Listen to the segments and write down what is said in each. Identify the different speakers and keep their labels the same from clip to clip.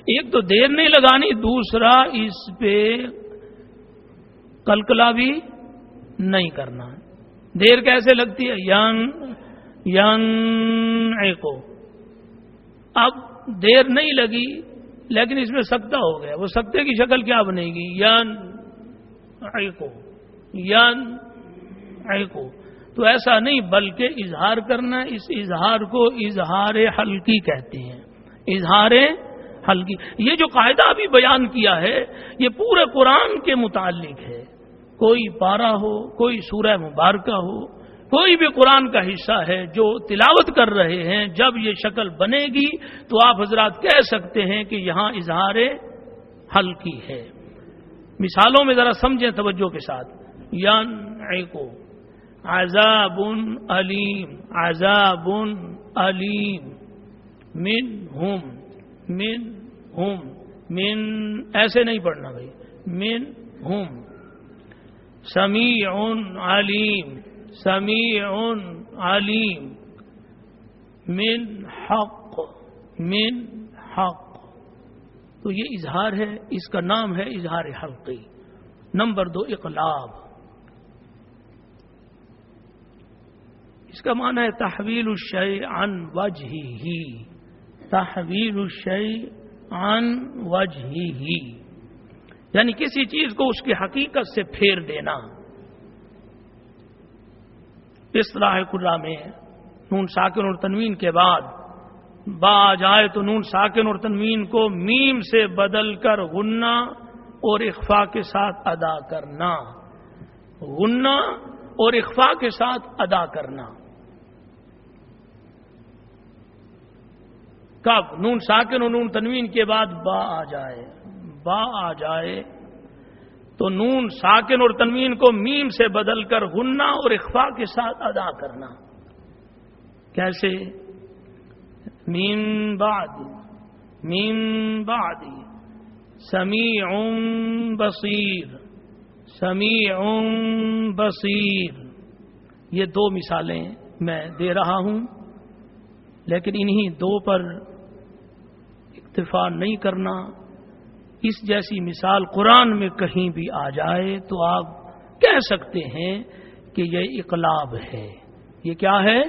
Speaker 1: ایک تو دیر نہیں لگانی، دوسرا اس پہ کلکلا بھی نہیں کرنا. دیر کیسے لگتی ہے؟ ینعقو. اب دیر نہیں لگی لیکن اس میں سکتہ ہو گیا. وہ سکتے کی شکل کیا بنے گی؟ ینعقو. تو ایسا نہیں بلکہ اظہار کرنا. اس اظہار کو اظہار حلقی کہتے ہیں. اظہار حلقی. یہ جو قاعدہ ابھی بیان کیا ہے یہ پورے قرآن کے متعلق ہے. کوئی پارہ ہو، کوئی سورہ مبارکہ ہو، کوئی بھی قرآن کا حصہ ہے جو تلاوت کر رہے ہیں، جب یہ شکل بنے گی تو آپ حضرات کہہ سکتے ہیں کہ یہاں اظہار حلقی ہے. مثالوں میں ذرا سمجھیں توجہ کے ساتھ. ینعقو. عذاب علیم. عذاب علیم. منہم. من ایسے نہیں پڑھنا بھائی. منہم. سمیع علیم. سمیع علیم. من حق. من حق. تو یہ اظہار ہے، اس کا نام ہے اظہار حلقی. نمبر 2 اقلاب. اس کا معنی ہے تحویل الشیء عن وجہہ. تحویل الشیء عن وجہہ، یعنی کسی چیز کو اس کی حقیقت سے پھیر دینا. اصطلاح قرآ میں نون ساکن اور تنوین کے بعد با آ جائے تو نون ساکن اور تنوین کو میم سے بدل کر غنہ اور اخفا کے ساتھ ادا کرنا. غنہ اور اخفا کے ساتھ ادا کرنا. کب؟ نون ساکن اور نون تنوین کے بعد با آ جائے. با آ جائے تو نون ساکن اور تنوین کو میم سے بدل کر غنہ اور اخفا کے ساتھ ادا کرنا. کیسے؟ من بعد سمیع بصیر. سمیع بصیر. یہ 2 مثالیں میں دے رہا ہوں، لیکن انہی 2 پر اکتفا نہیں کرنا. اس جیسی مثال قرآن میں کہیں بھی آ جائے تو آپ کہہ سکتے ہیں کہ یہ اقلاب ہے. یہ کیا ہے؟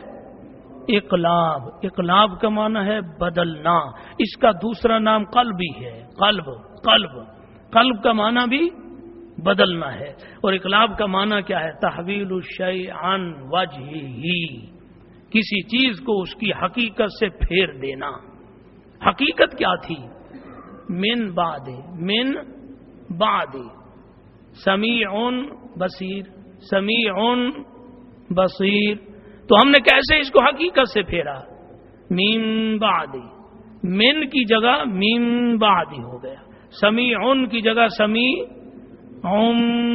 Speaker 1: اقلاب. اقلاب کا معنی ہے بدلنا. اس کا دوسرا نام قلبی ہے. قلب کا معنی بھی بدلنا ہے. اور اقلاب کا معنی کیا ہے؟ تحویل الشیء عن وجہہ. کسی چیز کو اس کی حقیقت سے پھیر دینا. حقیقت کیا تھی؟ من بعد سمیع بصیر. سمیع بصیر. تو ہم نے کیسے اس کو حقیقت سے پھیرا؟ من بعد. من کی جگہ من بعد ہو گیا. سمیع کی جگہ سمیع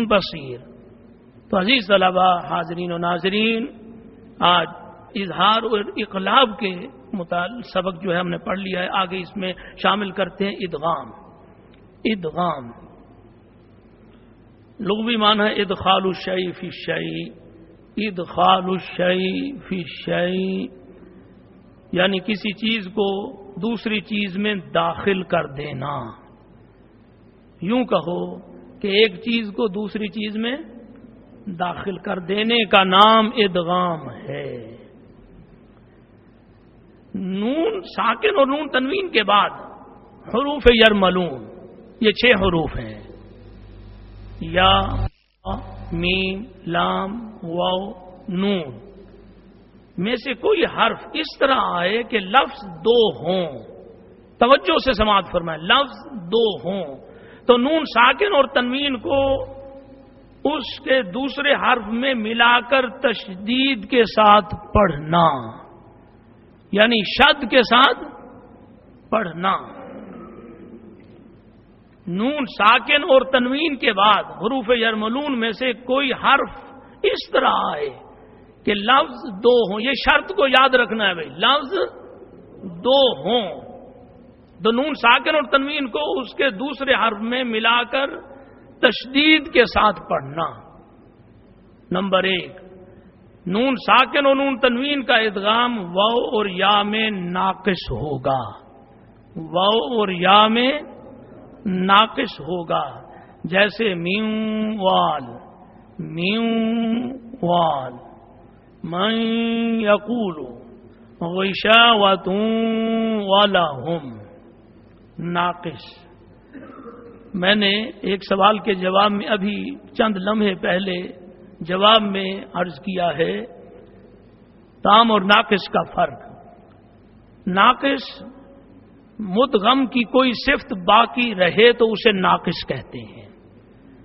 Speaker 1: بصیر. تو عزیز طلبہ، حاضرین و ناظرین، آج اظہار اور اقلاب کے متعلق سبق جو ہے ہم نے پڑھ لیا ہے. آگے اس میں شامل کرتے ہیں ادغام. ادغام لغوی معنی ہے ادخال الشیء فی الشیء. ادخال الشیء فی الشیء یعنی کسی چیز کو دوسری چیز میں داخل کر دینا. یوں کہو کہ ایک چیز کو دوسری چیز میں داخل کر دینے کا نام ادغام ہے. نون ساکن اور نون تنوین کے بعد حروف یرملون، یہ 6 حروف ہیں. یا، میم، لام، واو، نون میں سے کوئی حرف اس طرح آئے کہ لفظ 2 ہوں. توجہ سے سماعت فرمائیں. لفظ 2 ہوں تو نون ساکن اور تنوین کو اس کے دوسرے حرف میں ملا کر تشدید کے ساتھ پڑھنا، یعنی شد کے ساتھ پڑھنا. نون ساکن اور تنوین کے بعد حروف یرملون میں سے کوئی حرف اس طرح آئے کہ لفظ 2 ہوں. یہ شرط کو یاد رکھنا ہے بھائی. لفظ 2 ہوں تو نون ساکن اور تنوین کو اس کے دوسرے حرف میں ملا کر تشدید کے ساتھ پڑھنا. نمبر 1، نون ساکن اور نون تنوین کا ادغام واو اور یا میں ناقص ہوگا. واو اور یا میں ناقص ہوگا، جیسے میم وال من یقول غشاوۃ ولہم ناقص۔ میں نے ایک سوال کے جواب میں ابھی چند لمحے پہلے جواب میں عرض کیا ہے تام اور ناقص کا فرق۔ ناقص مدغم کی کوئی صفت باقی رہے تو اسے ناقص کہتے ہیں،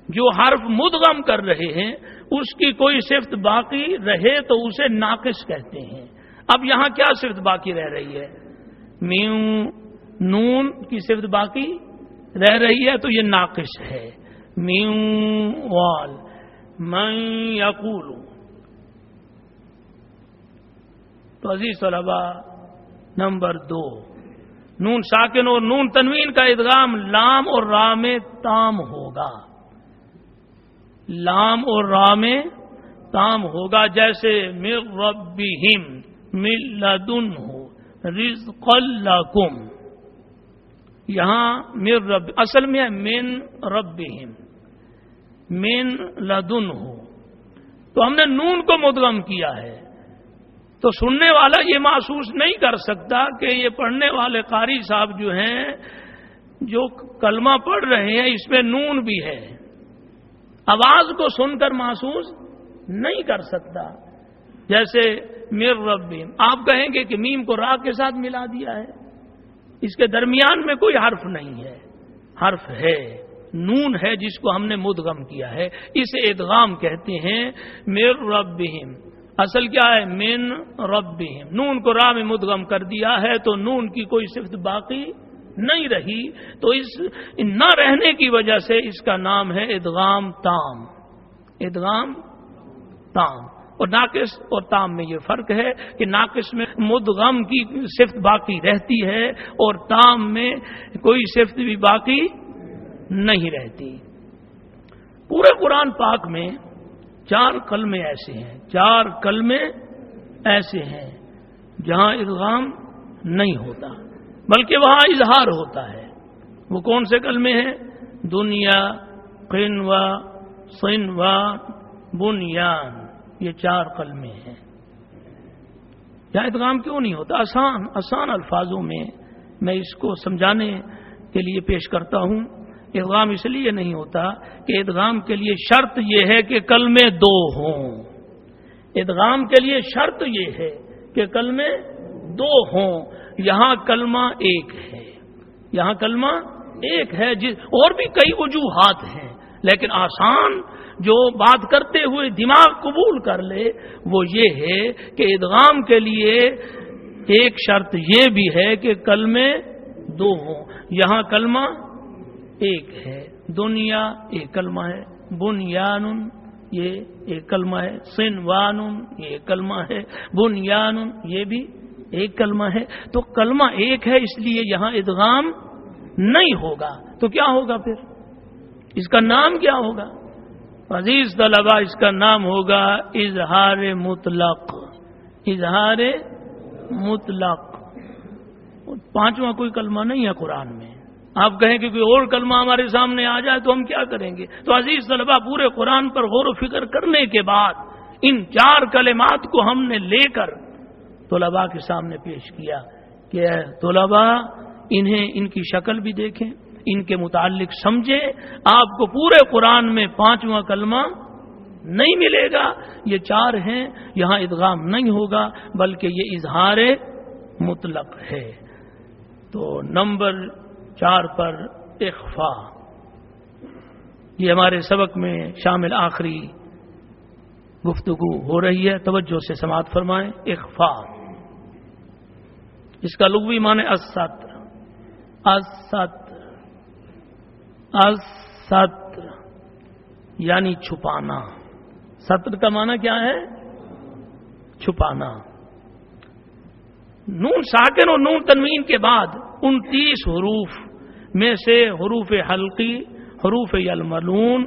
Speaker 1: جو حرف مدغم کر رہے ہیں اس کی کوئی صفت باقی رہے تو اسے ناقص کہتے ہیں۔ اب یہاں کیا صفت باقی رہ رہی ہے؟ میم نون کی صفت باقی رہ رہی ہے تو یہ ناقص ہے۔ میم وال من یقول۔ تو عزیز طلبہ، نمبر 2، نون ساکن اور نون تنوین کا ادغام لام اور را میں تام ہوگا، لام اور را میں تام ہوگا، جیسے من ربہم من لدنہ رزقا لکم۔ یہاں من رب اصل میں ہے من ربہم من لدنہ، تو ہم نے نون کو مدغم کیا ہے، تو سننے والا یہ محسوس نہیں کر سکتا کہ یہ پڑھنے والے قاری صاحب جو ہیں جو کلمہ پڑھ رہے ہیں اس میں نون بھی ہے، آواز کو سن کر محسوس نہیں کر سکتا۔ جیسے مر ربہم، آپ کہیں گے کہ میم کو را کے ساتھ ملا دیا ہے، اس کے درمیان میں کوئی حرف نہیں ہے، حرف ہے، نون ہے جس کو ہم نے مدغم کیا ہے، اسے ادغام کہتے ہیں۔ مر ربہم اصل کیا ہے؟ من ربہم، نون کو را میں مدغم کر دیا ہے تو نون کی کوئی صفت باقی نہیں رہی، تو اس نہ رہنے کی وجہ سے اس کا نام ہے ادغام تام، ادغام تام۔ اور ناقص اور تام میں یہ فرق ہے کہ ناقص میں مدغم کی صفت باقی رہتی ہے اور تام میں کوئی صفت بھی باقی نہیں رہتی۔ پورے قرآن پاک میں 4 کلمے ایسے ہیں، 4 کلمے ایسے ہیں جہاں ادغام نہیں ہوتا بلکہ وہاں اظہار ہوتا ہے۔ وہ کون سے کلمے ہیں؟ دنیا، قنوہ، صنوہ، بنیان، یہ 4 کلمے ہیں۔ یہاں ادغام کیوں نہیں ہوتا؟ آسان الفاظوں میں اس کو سمجھانے کے لیے پیش کرتا ہوں۔ ادغام اس لیے نہیں ہوتا کہ ادغام کے لیے شرط یہ ہے کہ کلمے 2 ہوں، ادغام کے لیے شرط یہ ہے کہ کلمے 2 ہوں۔ یہاں کلمہ 1 ہے، یہاں کلمہ 1 ہے، اور بھی کئی وجوہات ہیں، لیکن آسان جو بات کرتے ہوئے دماغ قبول کر لے وہ یہ ہے کہ ادغام کے لیے ایک شرط یہ بھی ہے کہ کلمے 2 ہوں۔ یہاں کلمہ 1 ہے، دنیا ایک کلمہ ہے، بنیان یہ ایک کلمہ ہے، صنوان یہ ایک کلمہ ہے، بنیان یہ بھی ایک کلمہ ہے۔ تو کلمہ 1 ہے، اس لیے یہاں ادغام نہیں ہوگا۔ تو کیا ہوگا پھر؟ اس کا نام کیا ہوگا؟ عزیز طلبہ، اس کا نام ہوگا اظہار مطلق، اظہار مطلق۔ 5واں کوئی کلمہ نہیں ہے قرآن میں۔ آپ کہیں کہ کوئی اور کلمہ ہمارے سامنے آ جائے تو ہم کیا کریں گے؟ تو عزیز طلبہ، پورے قرآن پر غور و فکر کرنے کے بعد ان 4 کلمات کو ہم نے لے کر طلباء کے سامنے پیش کیا کہ طلباء انہیں ان کی شکل بھی دیکھیں، ان کے متعلق سمجھیں۔ آپ کو پورے قرآن میں 5واں کلمہ نہیں ملے گا، یہ 4 ہیں، یہاں ادغام نہیں ہوگا بلکہ یہ اظہار مطلق ہے۔ تو نمبر 4 پر اخفا، یہ ہمارے سبق میں شامل آخری گفتگو ہو رہی ہے، توجہ سے سماعت فرمائیں۔ اخفا، اس کا لغوی معنی الستر، الستر، الستر یعنی چھپانا۔ ستر کا معنی کیا ہے؟ چھپانا۔ نون ساکن اور نون تنوین کے بعد 29 حروف میں سے حروف حلقی، حروف یلملون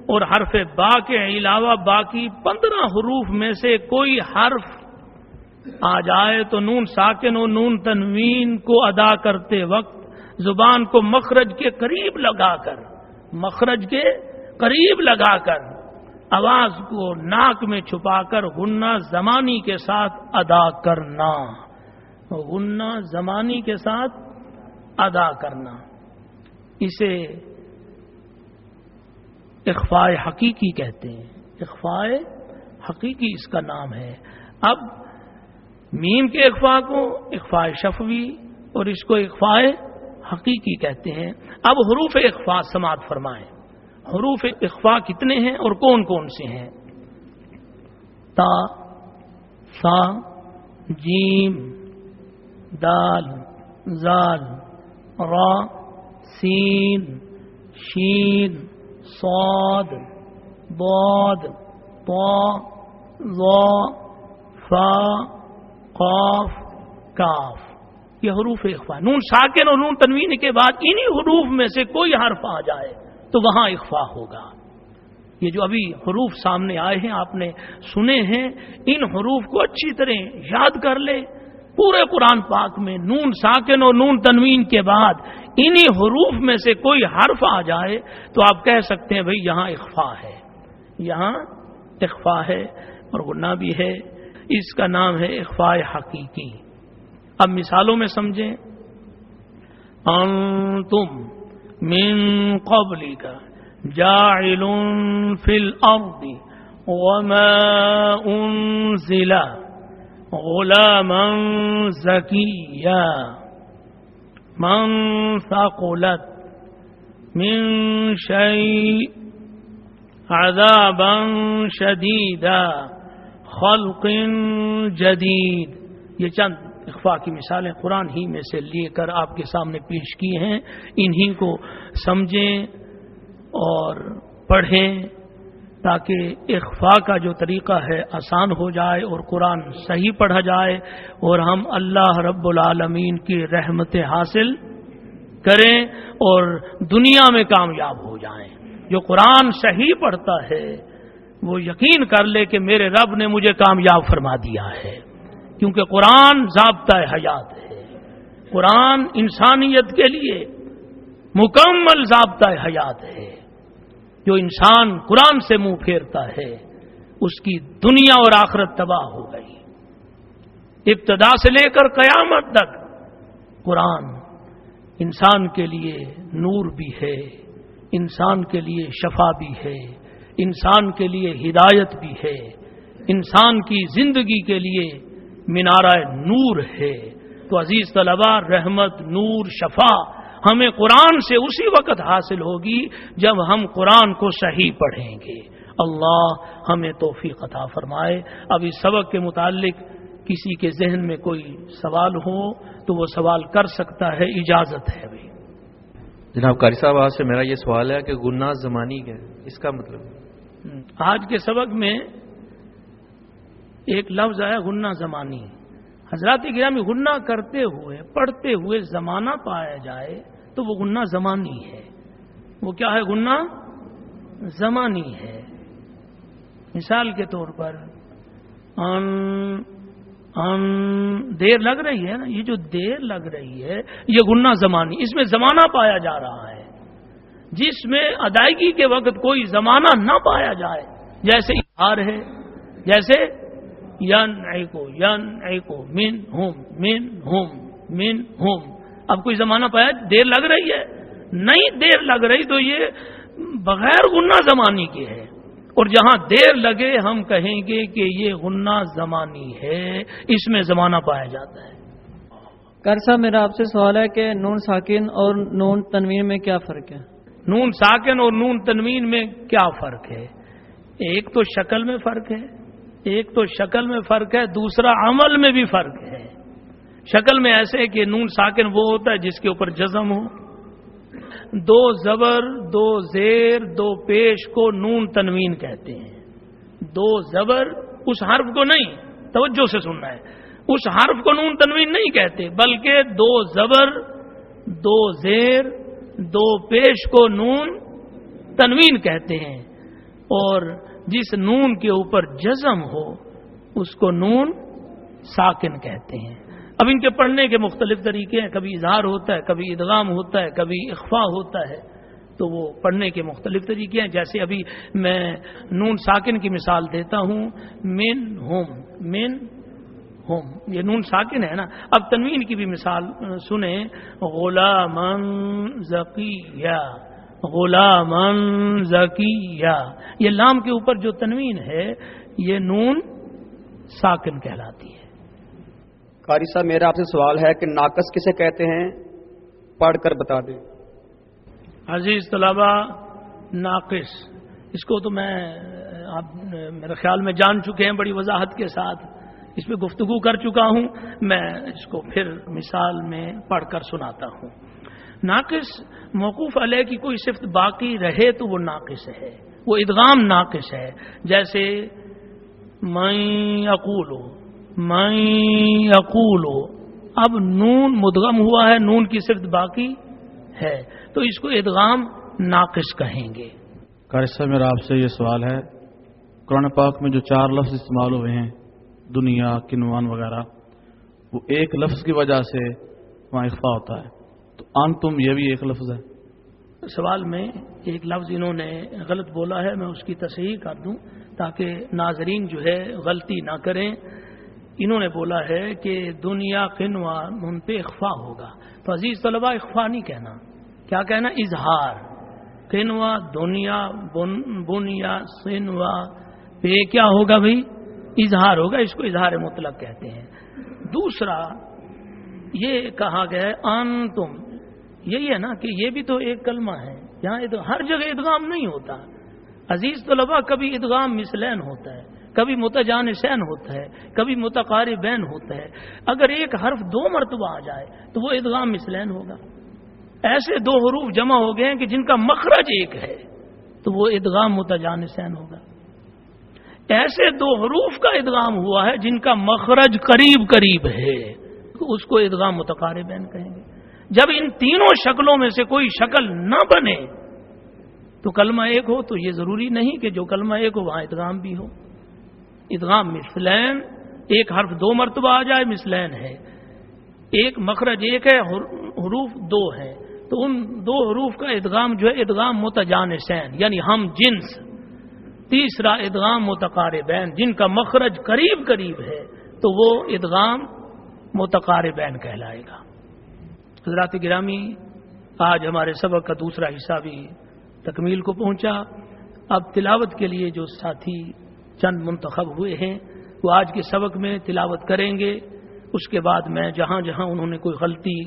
Speaker 1: اور حرف با کے علاوہ باقی 15 حروف میں سے کوئی حرف آ جائے تو نون ساکن اور نون تنوین کو ادا کرتے وقت زبان کو مخرج کے قریب لگا کر آواز کو ناک میں چھپا کر غنہ زمانی کے ساتھ ادا کرنا، غنہ زمانی کے ساتھ ادا کرنا، اسے اخفاء حقیقی کہتے ہیں۔ اخفاء حقیقی اس کا نام ہے۔ اب میم کے اخفاء کو اخفاء شفوی اور اس کو اخفاء حقیقی کہتے ہیں۔ اب حروف اخفاء سماعت فرمائیں۔ حروف اخفاء کتنے ہیں اور کون کون سے ہیں؟ تا، سا، جیم، دال، زال، را، سین، شین، صاد، ضاد، طا، ظا، فا، قاف، کاف، یہ حروف اخفاء۔ نون ساکن اور نون تنوین کے بعد انہی حروف میں سے کوئی حرف آ جائے تو وہاں اخفاء ہوگا۔ یہ جو ابھی حروف سامنے آئے ہیں آپ نے سنے ہیں، ان حروف کو اچھی طرح یاد کر لے۔ پورے قرآن پاک میں نون ساکن اور نون تنوین کے بعد انہی حروف میں سے کوئی حرف آ جائے تو آپ کہہ سکتے ہیں بھئی یہاں اخفاء ہے، یہاں اخفاء ہے اور غنہ بھی ہے۔ اس کا نام ہے اخفاء حقیقی۔ اب مثالوں میں سمجھیں۔ انتم من قبلک جاعل فی الارض وما انزل غلاما زکیا من ثقلت من شیء عذابا شدیدا خلق جدید۔ یہ چند اخفاء کی مثالیں قرآن ہی میں سے لے کر آپ کے سامنے پیش کی ہیں، انہی کو سمجھیں اور پڑھیں تاکہ اخفاء کا جو طریقہ ہے آسان ہو جائے اور قرآن صحیح پڑھا جائے اور ہم اللہ رب العالمین کی رحمتیں حاصل کریں اور دنیا میں کامیاب ہو جائیں۔ جو قرآن صحیح پڑھتا ہے وہ یقین کر لے کہ میرے رب نے مجھے کامیاب فرما دیا ہے، کیونکہ قرآن ضابطہ حیات ہے۔ قرآن انسانیت کے لیے مکمل ضابطہ حیات ہے۔ جو انسان قرآن سے منہ پھیرتا ہے اس کی دنیا اور آخرت تباہ ہو گئی۔ ابتدا سے لے کر قیامت تک قرآن انسان کے لیے نور بھی ہے، انسان کے لیے شفا بھی ہے، انسان کے لیے ہدایت بھی ہے، انسان کی زندگی کے لیے مینارہ نور ہے۔ تو عزیز طلباء، رحمت، نور، شفا ہمیں قرآن سے اسی وقت حاصل ہوگی جب ہم قرآن کو صحیح پڑھیں گے۔ اللہ ہمیں توفیق عطا فرمائے۔ اب اس سبق کے متعلق کسی کے ذہن میں کوئی سوال ہو تو وہ سوال کر سکتا ہے، اجازت ہے بھائی۔
Speaker 2: جناب قاری صاحب، آپ سے میرا یہ سوال ہے کہ گناہ زمانی کیا ہے، اس کا مطلب؟
Speaker 1: آج کے سبق میں ایک لفظ آیا گناہ زمانی۔ حضرات گرامی، گناہ کرتے ہوئے پڑھتے ہوئے زمانہ پایا جائے تو وہ گناہ زمانی ہے۔ وہ کیا ہے؟ گناہ زمانی ہے۔ مثال کے طور پر دیر لگ رہی ہے نا، یہ جو دیر لگ رہی ہے یہ گناہ زمانی، اس میں زمانہ پایا جا رہا ہے۔ جس میں ادائیگی کے وقت کوئی زمانہ نہ پایا جائے، جیسے اظہار ہے، جیسے منہم اب کوئی زمانہ پایا، دیر لگ رہی ہے؟ نہیں دیر لگ رہی تو یہ بغیر گناہ زمانی کے ہے، اور جہاں دیر لگے ہم کہیں گے کہ یہ گناہ زمانی ہے، اس میں زمانہ پایا جاتا ہے۔
Speaker 3: قاری صاحب، میرا آپ سے سوال ہے کہ نون ساکن اور نون تنوین میں کیا فرق ہے؟
Speaker 1: نون ساکن اور نون تنوین میں کیا فرق ہے؟ ایک تو شکل میں فرق ہے، دوسرا عمل میں بھی فرق ہے۔ شکل میں ایسے کہ نون ساکن وہ ہوتا ہے جس کے اوپر جزم ہو، دو زبر، دو زیر، دو پیش کو نون تنوین کہتے ہیں۔ دو زبر اس حرف کو نہیں، توجہ سے سننا ہے، اس حرف کو نون تنوین نہیں کہتے، بلکہ دو زبر، دو زیر، دو پیش کو نون تنوین کہتے ہیں، اور جس نون کے اوپر جزم ہو اس کو نون ساکن کہتے ہیں۔ اب ان کے پڑھنے کے مختلف طریقے ہیں، کبھی اظہار ہوتا ہے، کبھی ادغام ہوتا ہے، کبھی اخفا ہوتا ہے، تو وہ پڑھنے کے مختلف طریقے ہیں. جیسے ابھی میں نون ساکن کی مثال دیتا ہوں، من ہوم، یہ نون ساکن ہے نا. اب تنوین کی بھی مثال سنیں، غلامن زکیہ، غلامن زکیہ. یہ لام کے اوپر جو تنوین ہے یہ نون ساکن کہلاتی ہے.
Speaker 4: قاری صاحب میرا آپ سے سوال ہے کہ ناقص کسے کہتے ہیں، پڑھ کر بتا دیں.
Speaker 1: عزیز طلبہ، ناقص اس کو تو آپ میرے خیال میں جان چکے ہیں، بڑی وضاحت کے ساتھ اس پہ گفتگو کر چکا ہوں. میں اس کو پھر مثال میں پڑھ کر سناتا ہوں. ناقص موقوف علیہ کی کوئی صفت باقی رہے تو وہ ناقص ہے، وہ ادغام ناقص ہے. جیسے میں یقولو، اب نون مدغم ہوا ہے، نون کی صفت باقی ہے تو اس کو ادغام ناقص کہیں گے.
Speaker 5: قاری صاحب میرا آپ سے یہ سوال ہے، قرآن پاک میں جو 4 لفظ استعمال ہوئے ہیں، دنیا، کنوان وغیرہ، وہ ایک لفظ کی وجہ سے وہاں اخفا ہوتا ہے، تو انتم یہ بھی ایک لفظ ہے.
Speaker 1: سوال میں ایک لفظ انہوں نے غلط بولا ہے، میں اس کی تصحیح کر دوں تاکہ ناظرین جو ہے غلطی نہ کریں. انہوں نے بولا ہے کہ دنیا قنوا ان پہ اخفا ہوگا، تو عزیز طلبہ اخفا نہیں کہنا، کیا کہنا؟ اظہار. قنوا، دنیا، بنیا، سنوا پہ کیا ہوگا بھائی؟ اظہار ہوگا. اس کو اظہار مطلق کہتے ہیں. دوسرا یہ کہا گیا ہے انتم، یہی ہے نا کہ یہ بھی تو ایک کلمہ ہے، یہاں ہر جگہ ادغام نہیں ہوتا. عزیز طلبہ، کبھی ادغام مثلین ہوتا ہے، کبھی متجانسین ہوتا ہے، کبھی متقاربین ہوتا ہے. اگر ایک حرف 2 مرتبہ آ جائے تو وہ ادغام مثلین ہوگا. ایسے 2 حروف جمع ہو گئے ہیں کہ جن کا مخرج ایک ہے تو وہ ادغام متجانسین ہوگا. ایسے 2 حروف کا ادغام ہوا ہے جن کا مخرج قریب قریب ہے تو اس کو ادغام متقاربین کہیں گے. جب ان تینوں شکلوں میں سے کوئی شکل نہ بنے تو کلمہ ایک ہو، تو یہ ضروری نہیں کہ جو کلمہ ایک ہو وہاں ادغام بھی ہو. ادغام مثلین، ایک حرف 2 مرتبہ آ جائے مثلین ہے، ایک مخرج ایک ہے، حروف 2 ہیں، تو ان 2 حروف کا ادغام جو ہے ادغام متجانسین یعنی ہم جنس. تیسرا ادغام متقاربین، جن کا مخرج قریب قریب ہے تو وہ ادغام متقاربین کہلائے گا. حضرات گرامی، آج ہمارے سبق کا دوسرا حصہ بھی تکمیل کو پہنچا. اب تلاوت کے لیے جو ساتھی چند منتخب ہوئے ہیں وہ آج کے سبق میں تلاوت کریں گے. اس کے بعد میں جہاں جہاں انہوں نے کوئی غلطی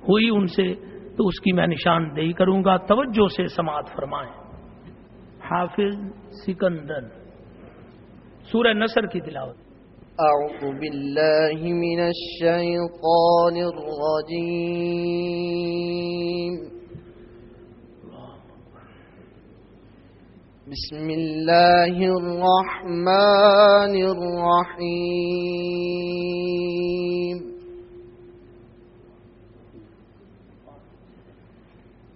Speaker 1: ہوئی ان سے تو اس کی میں نشاندہی کروں گا. توجہ سے سماعت فرمائیں. حافظ سکندر سورہ نصر کی تلاوت.
Speaker 6: اعوذ باللہ من الشیطان الرجیم. بسم اللہ الرحمن الرحیم.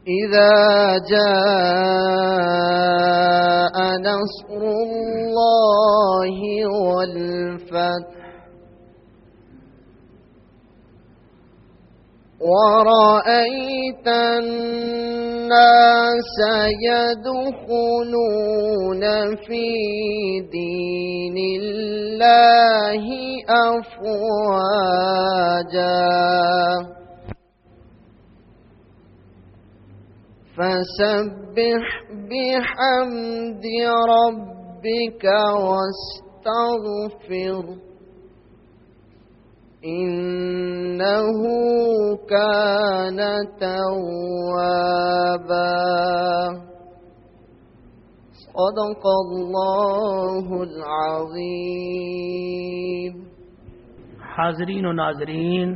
Speaker 6: اذا جاء نصر اللہ والفتح ورأيت الناس يدخلون في دين الله أفواجا فسبح بحمد ربك واستغفر إنه كان توابا. صدق الله العظيم.
Speaker 1: حاضرین و ناظرین،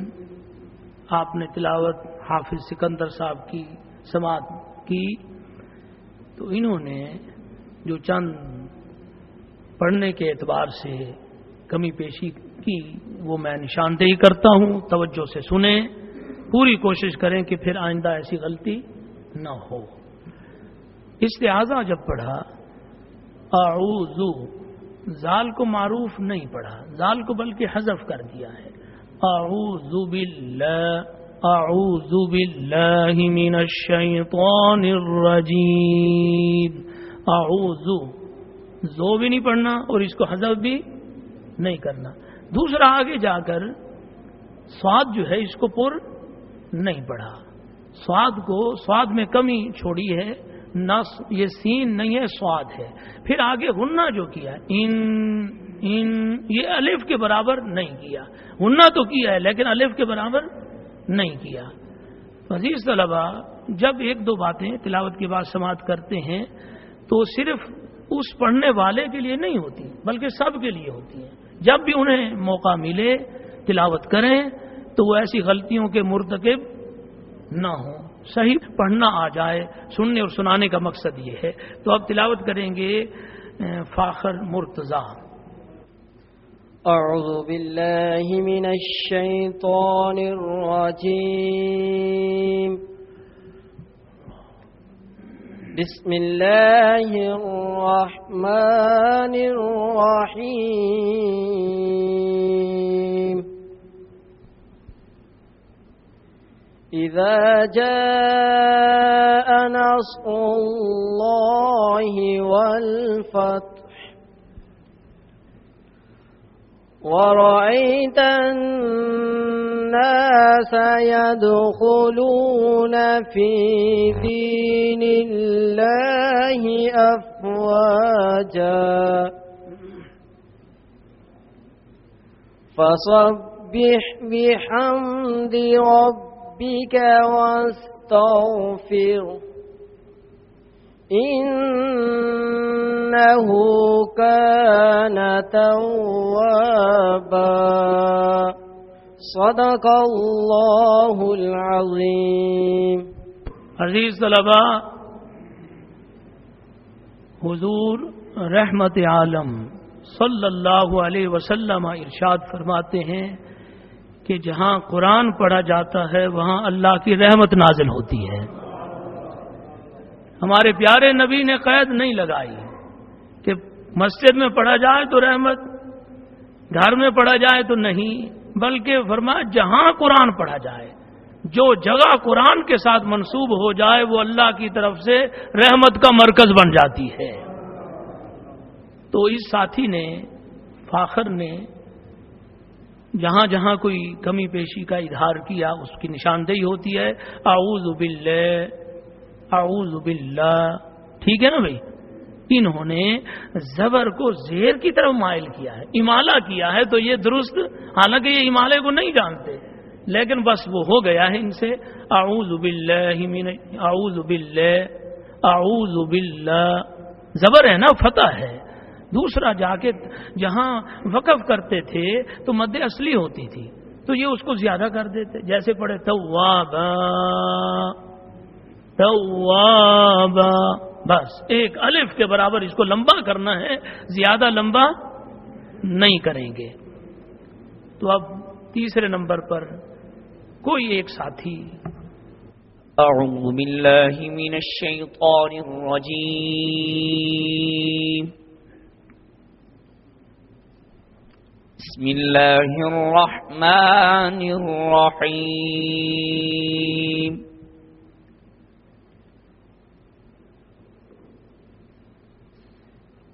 Speaker 1: آپ نے تلاوت حافظ سکندر صاحب کی سماعت کی تو انہوں نے جو چند پڑھنے کے اعتبار سے کمی پیشی کی وہ میں نشاندہی کرتا ہوں. توجہ سے سنیں، پوری کوشش کریں کہ پھر آئندہ ایسی غلطی نہ ہو. استعاذہ جب پڑھا اعوذ، زال کو معروف نہیں پڑھا، زال کو بلکہ حذف کر دیا ہے. اعوذ باللہ من الشیطان الرجیم. اعوذ، زو بھی نہیں پڑھنا اور اس کو حذف بھی نہیں کرنا. دوسرا آگے جا کر سواد جو ہے اس کو پر نہیں پڑھا. سواد میں کمی چھوڑی ہے، نص یہ سین نہیں ہے سواد ہے. پھر آگے غنہ جو کیا ان یہ الف کے برابر نہیں کیا. غنہ تو کیا ہے لیکن الف کے برابر نہیں کیا. عزیز طلبہ، جب ایک دو باتیں تلاوت کے بعد سماعت کرتے ہیں تو صرف اس پڑھنے والے کے لیے نہیں ہوتی بلکہ سب کے لیے ہوتی ہیں. جب بھی انہیں موقع ملے تلاوت کریں تو وہ ایسی غلطیوں کے مرتکب نہ ہوں، صحیح پڑھنا آ جائے. سننے اور سنانے کا مقصد یہ ہے. تو اب تلاوت کریں گے فاخر مرتضی.
Speaker 6: اعوذ باللہ من الشیطان الرجیم. بسم اللہ الرحمن الرحیم. اذا جاء نصر اللہ والفتح ورأيت الناس يدخلون في دين الله أفواجا فسبح بحمد ربك واستغفره إنه كان توابا. صدق اللہ العظیم.
Speaker 1: عزیز طلبہ، حضور رحمت عالم صلی اللہ علیہ وسلم ارشاد فرماتے ہیں کہ جہاں قرآن پڑھا جاتا ہے وہاں اللہ کی رحمت نازل ہوتی ہے. ہمارے پیارے نبی نے قید نہیں لگائی کہ مسجد میں پڑھا جائے تو رحمت، گھر میں پڑھا جائے تو نہیں، بلکہ فرمایا جہاں قرآن پڑھا جائے، جو جگہ قرآن کے ساتھ منسوب ہو جائے وہ اللہ کی طرف سے رحمت کا مرکز بن جاتی ہے. تو اس ساتھی نے فاخر نے جہاں جہاں کوئی کمی پیشی کا اظہار کیا اس کی نشاندہی ہوتی ہے. اعوذ باللہ، اعوذ باللہ، ٹھیک ہے نا بھائی. انہوں نے زبر کو زیر کی طرف مائل کیا ہے، امالہ کیا ہے، تو یہ درست، حالانکہ یہ امالے کو نہیں جانتے لیکن بس وہ ہو گیا ہے ان سے. اعوذ باللہ من، اعوذ باللہ، اعوذ باللہ، زبر ہے نا، فتح ہے. دوسرا جا کے جہاں وقف کرتے تھے تو مد اصلی ہوتی تھی تو یہ اس کو زیادہ کر دیتے، جیسے پڑھے توابا توابا، بس ایک الف کے برابر اس کو لمبا کرنا ہے، زیادہ لمبا نہیں کریں گے. تو اب تیسرے نمبر پر کوئی ایک ساتھی.
Speaker 7: اعوذ باللہ من الشیطان الرجیم. بسم اللہ الرحمن الرحیم.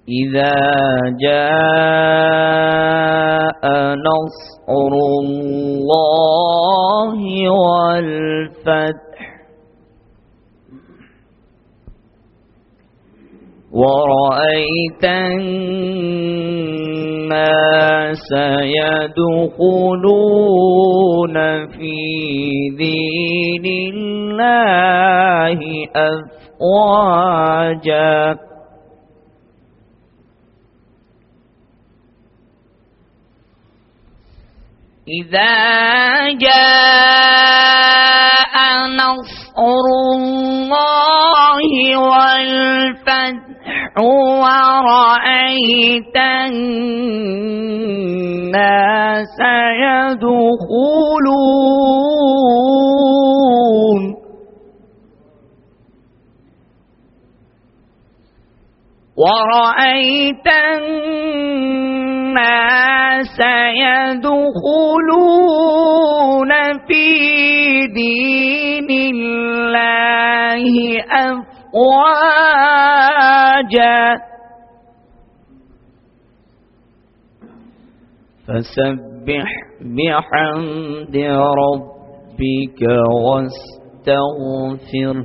Speaker 7: اذا جاء نصر اللہ والفتح ورأيت الناس يدخلون في دين الله أفواجا إذا جاء نصر الله والفتح ورأيت الناس يدخلون ورأيت الناس سيدخلون في دين الله أفواجا فسبح بحمد ربك واستغفر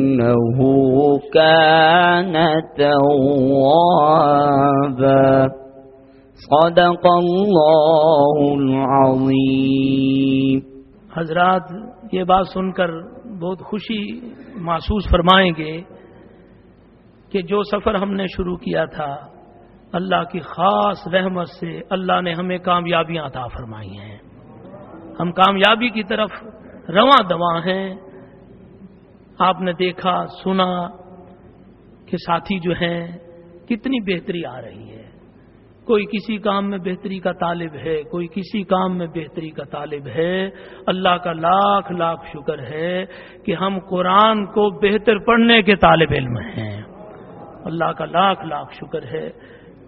Speaker 7: إنه كان توابا صدق الله العظيم.
Speaker 1: حضرات یہ بات سن کر بہت خوشی محسوس فرمائیں گے کہ جو سفر ہم نے شروع کیا تھا اللہ کی خاص رحمت سے اللہ نے ہمیں کامیابیاں عطا فرمائی ہیں. ہم کامیابی کی طرف رواں دواں ہیں. آپ نے دیکھا سنا کہ ساتھی جو ہیں کتنی بہتری آ رہی ہے. کوئی کسی کام میں بہتری کا طالب ہے, کوئی کسی کام میں بہتری کا طالب ہے. اللہ کا لاکھ لاکھ شکر ہے کہ ہم قرآن کو بہتر پڑھنے کے طالب علم ہیں. اللہ کا لاکھ لاکھ شکر ہے.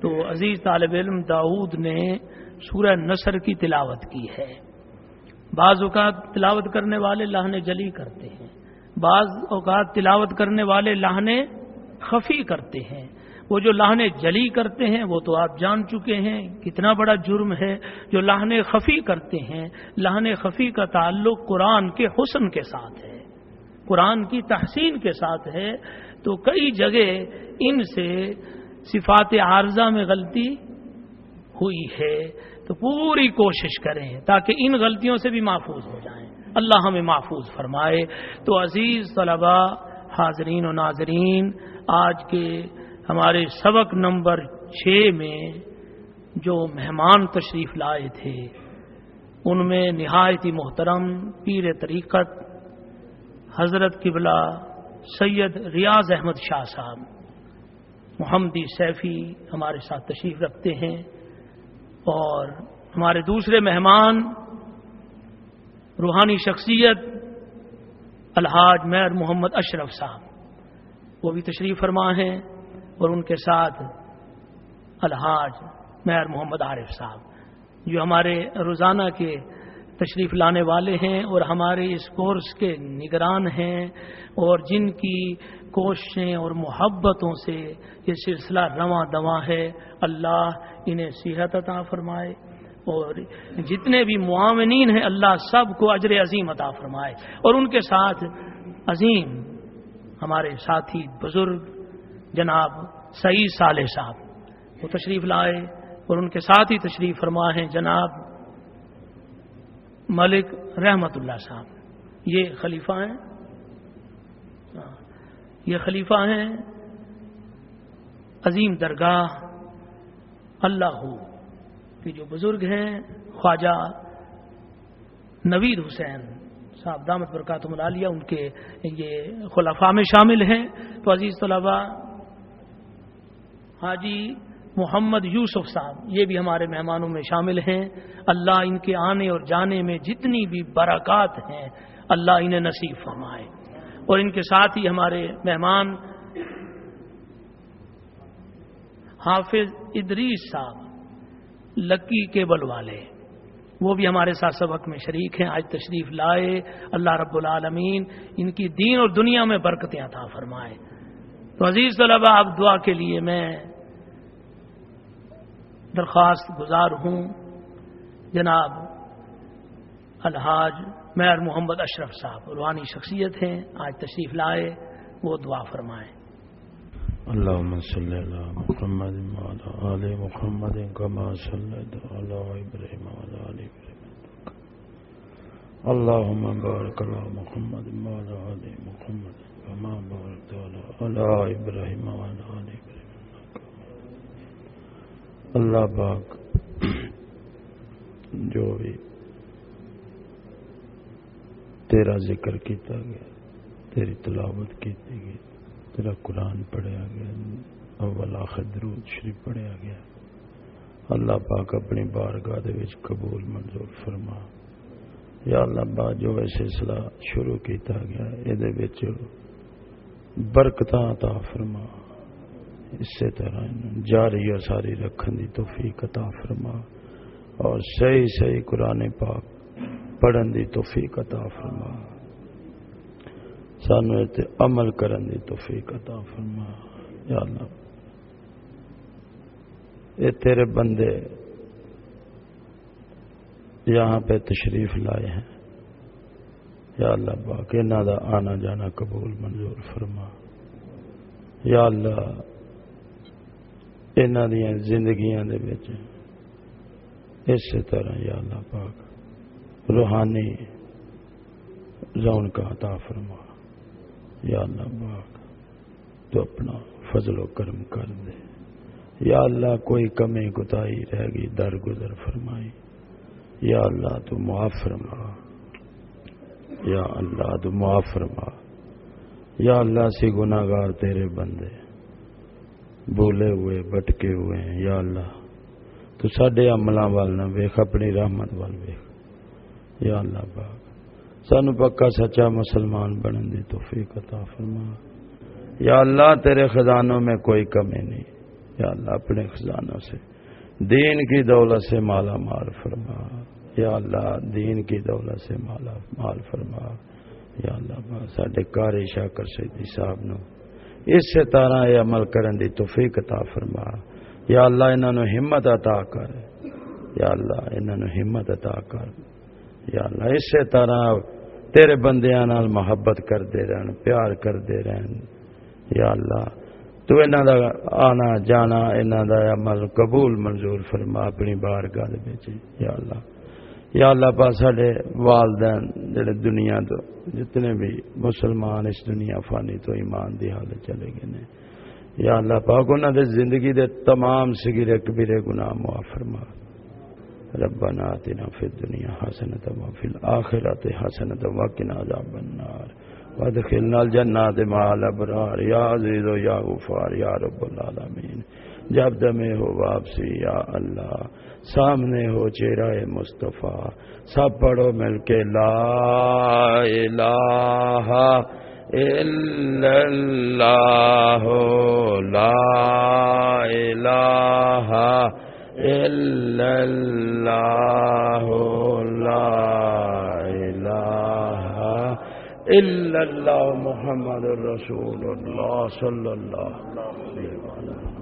Speaker 1: تو عزیز طالب علم داؤد نے سورہ نصر کی تلاوت کی ہے. بعض اوقات تلاوت کرنے والے لہنے جلی کرتے ہیں, بعض اوقات تلاوت کرنے والے لہنے خفی کرتے ہیں. وہ جو لہنے جلی کرتے ہیں وہ تو آپ جان چکے ہیں کتنا بڑا جرم ہے. جو لہنے خفی کرتے ہیں, لہنے خفی کا تعلق قرآن کے حسن کے ساتھ ہے, قرآن کی تحسین کے ساتھ ہے. تو کئی جگہ ان سے صفات عارضہ میں غلطی ہوئی ہے. تو پوری کوشش کریں تاکہ ان غلطیوں سے بھی محفوظ ہو جائیں. اللہ ہمیں محفوظ فرمائے. تو عزیز طلباء, حاضرین و ناظرین, آج کے ہمارے سبق نمبر 6 میں جو مہمان تشریف لائے تھے ان میں نہایت ہی محترم پیر طریقت حضرت قبلہ سید ریاض احمد شاہ صاحب محمدی سیفی ہمارے ساتھ تشریف رکھتے ہیں. اور ہمارے دوسرے مہمان روحانی شخصیت الحاج میر محمد اشرف صاحب وہ بھی تشریف فرما ہیں, اور ان کے ساتھ الحاج میر محمد عارف صاحب جو ہمارے روزانہ کے تشریف لانے والے ہیں اور ہمارے اس کورس کے نگران ہیں, اور جن کی کوششیں اور محبتوں سے یہ سلسلہ رواں دواں ہے. اللہ انہیں صحت عطا فرمائے, اور جتنے بھی معاونین ہیں اللہ سب کو اجر عظیم عطا فرمائے. اور ان کے ساتھ عظیم ہمارے ساتھی بزرگ جناب سعید صالح صاحب وہ تشریف لائے, اور ان کے ساتھ ہی تشریف فرما ہیں جناب ملک رحمت اللہ صاحب. یہ خلیفہ ہیں, یہ خلیفہ ہیں عظیم درگاہ اللہ ہو کہ جو بزرگ ہیں خواجہ نوید حسین صاحب دامت برکاتہم العالیہ, ان کے یہ خلفاء میں شامل ہیں. تو عزیز طلباء, حاجی محمد یوسف صاحب یہ بھی ہمارے مہمانوں میں شامل ہیں. اللہ ان کے آنے اور جانے میں جتنی بھی برکات ہیں اللہ انہیں نصیب فرمائے. اور ان کے ساتھ ہی ہمارے مہمان حافظ ادریس صاحب لکی کیبل والے وہ بھی ہمارے ساتھ سبق میں شریک ہیں, آج تشریف لائے. اللہ رب العالمین ان کی دین اور دنیا میں برکتیں عطا فرمائے. تو عزیز طلباء, اب دعا کے لیے میں درخواست گزار ہوں جناب الحاج میر محمد اشرف صاحب روحانی شخصیت ہیں, آج تشریف لائے, وہ دعا فرمائیں.
Speaker 8: اللهم صل على محمد وعلى آل محمد كما صليت على إبراهيم وعلى آل إبراهيم. اللهم بارك على محمد وعلى آل محمد كما باركت على إبراهيم وعلى آل إبراهيم. اللہ پاک جو بھی تیرا ذکر کیتا گیا, تیری تلاوت کیتی گئی, تیرا قرآن پڑھیا گیا, اول آخر درود شریف پڑھیا گیا, اللہ پاک اپنی بارگاہ دے وچ قبول منظور فرما. یا اللہ پاک جو سلسلہ شروع کیتا گیا یہ دے وچ برکتاں عطا فرما. اسی طرح جاری و ساری رکھن دی توفیق عطا فرما اور صحیح صحیح قرآن پاک پڑھن دی توفیق عطا فرما سانو تے عمل کرن دی توفیق عطا فرما یا اللہ اے تیرے بندے یہاں پہ تشریف لائے ہیں یا اللہ پاک انہاں دا آنا جانا قبول منظور فرما یا اللہ انہاں دیاں زندگیاں دے وچ اسی طرح یا اللہ پاک روحانی رونق عطا فرما یا اللہ پاک تو اپنا فضل و کرم کر دے یا اللہ کوئی کمی کوتاہی رہ گئی درگزر فرمائی یا اللہ تو معاف فرما یا اللہ تو معاف فرما یا اللہ سے گناہگار تیرے بندے بھولے ہوئے بٹکے ہوئے ہیں یا اللہ تو ساڈے عملاں وال نہ ویکھ اپنی رحمت وال ویکھ یا اللہ پاک سانو پکا سچا مسلمان بنن دی توفیق عطا فرما یا اللہ تیرے خزانوں میں کوئی کمی نہیں یا اللہ اپنے خزانوں سے دین کی دولت سے مالا مال فرما یا اللہ دین کی دولت سے مالا مال فرما یا اللہ ساڈے قاری شاکر سیدی صاحب نو اس سے طرح یہ عمل کرن دی توفیق عطا فرما یا اللہ انہاں نو ہمت عطا کر یا اللہ انہاں نو ہمت عطا کر یا اللہ اس سے طرح تیرے بندیاں نال محبت کردے رہن پیار کردے رہن یا اللہ تو انہاں دا آنا جانا انہاں دا عمل قبول منظور فرما اپنی بارگاہ دے وچ یا اللہ پاک ساڈے والدین جڑے دنیا تو جتنے بھی مسلمان اس دنیا فانی تو ایمان دی حالت چلے گئے نے یا اللہ پاک انہاں دے زندگی دے تمام صغیرے کبیرے گناہ معاف فرما ربنا آتنا فی الدنیا حسنۃ وفی الآخرۃ حسنۃ وقنا عذاب النار وادخلنا الجنات مع الابرار یا عزیز و یا غفار یا رب العالمین جب دمے ہو واپسی یا اللہ سامنے ہو چہرہ مصطفیٰ سب پڑھو مل کے لا الہ الا اللہ لا الہ الا اللہ لا الہ الا اللہ محمد رسول اللہ صلی اللہ علیہ وسلم